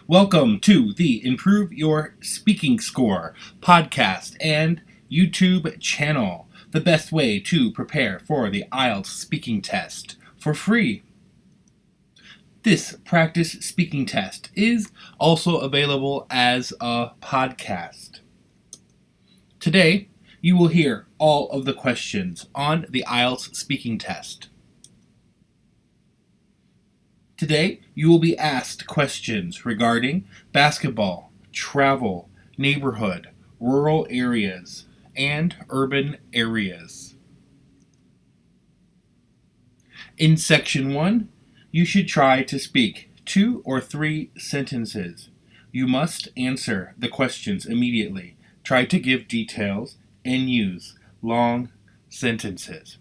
Welcome to the Improve Your Speaking Score podcast and YouTube channel, the best way to prepare for the IELTS speaking test for free. This practice speaking test is also available as a podcast. Today, you will hear all of the questions on the IELTS speaking test. Today, you will be asked questions regarding basketball, travel, neighborhood, rural areas, and urban areas. In Section 1, you should try to speak 2 or 3 sentences. You must answer the questions immediately. Try to give details and use long sentences.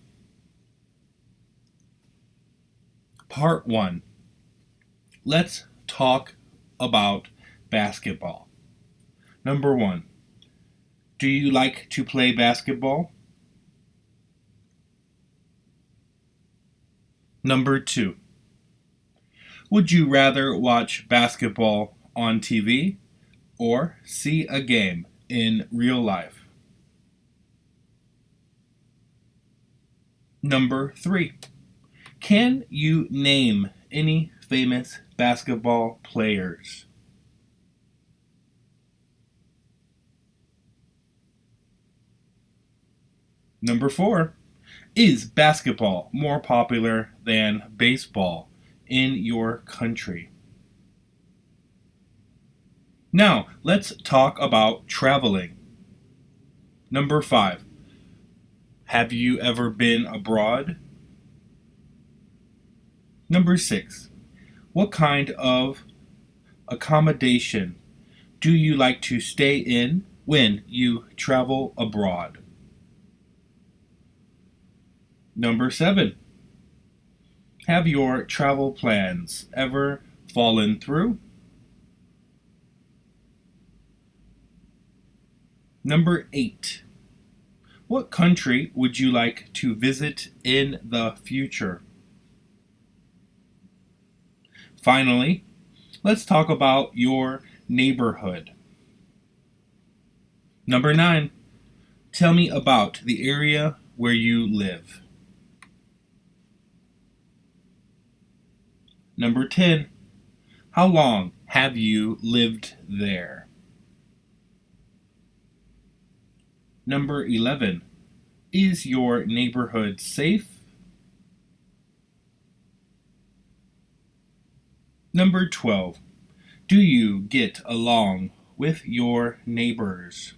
Part 1. Let's talk about basketball. Number 1. Do you like to play basketball? Number 2. Would you rather watch basketball on TV or see a game in real life? Number 3. Can you name any famous basketball players? Number 4. Is basketball more popular than baseball in your country? Now, let's talk about traveling. Number 5. Have you ever been abroad? Number 6. What kind of accommodation do you like to stay in when you travel abroad? Number 7. Have your travel plans ever fallen through? Number 8. What country would you like to visit in the future? Finally, let's talk about your neighborhood. Number 9. Tell me about the area where you live. Number 10. How long have you lived there? Number 11. Is your neighborhood safe? Number 12. Do you get along with your neighbors?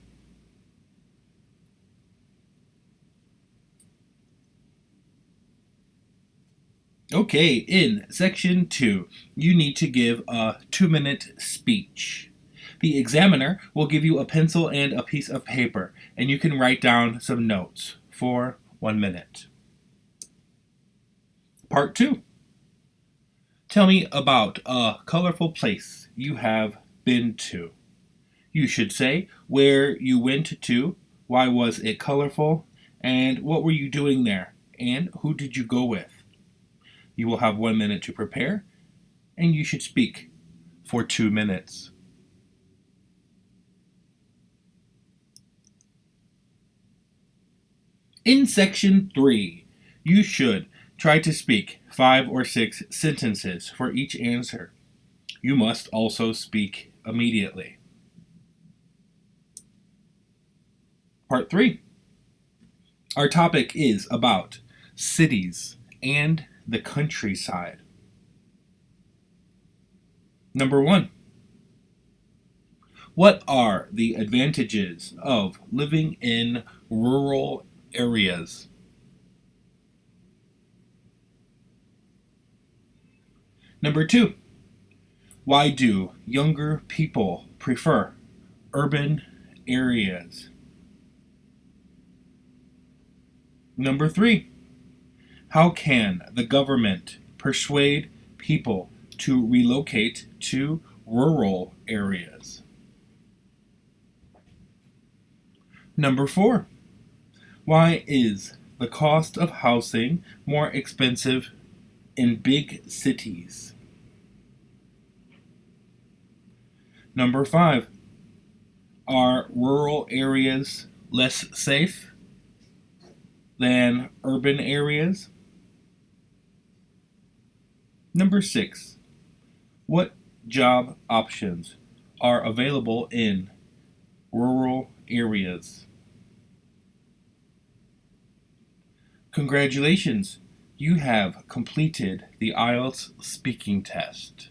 Okay, in Section 2, you need to give a 2-minute speech. The examiner will give you a pencil and a piece of paper, and you can write down some notes for 1 minute. Part 2. Tell me about a colorful place you have been to. You should say where you went to, why was it colorful, and what were you doing there, and who did you go with. You will have 1 minute to prepare, and you should speak for 2 minutes. In Section 3, you should try to speak 5 or 6 sentences for each answer. You must also speak immediately. Part 3. Our topic is about cities and the countryside. Number 1. What are the advantages of living in rural areas? Number 2. Why do younger people prefer urban areas? Number 3. How can the government persuade people to relocate to rural areas? Number 4. Why is the cost of housing more expensive in big cities? Number 5. Are rural areas less safe than urban areas? Number 6. What job options are available in rural areas? Congratulations! You have completed the IELTS speaking test.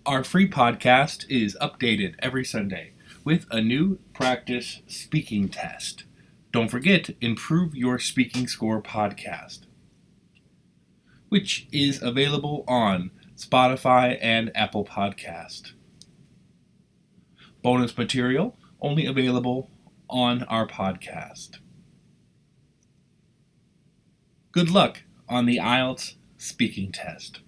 Our free podcast is updated every Sunday with a new practice speaking test. Don't forget, Improve Your Speaking Score podcast, which is available on Spotify and Apple Podcast. Bonus material only available on our podcast. Good luck on the IELTS speaking test.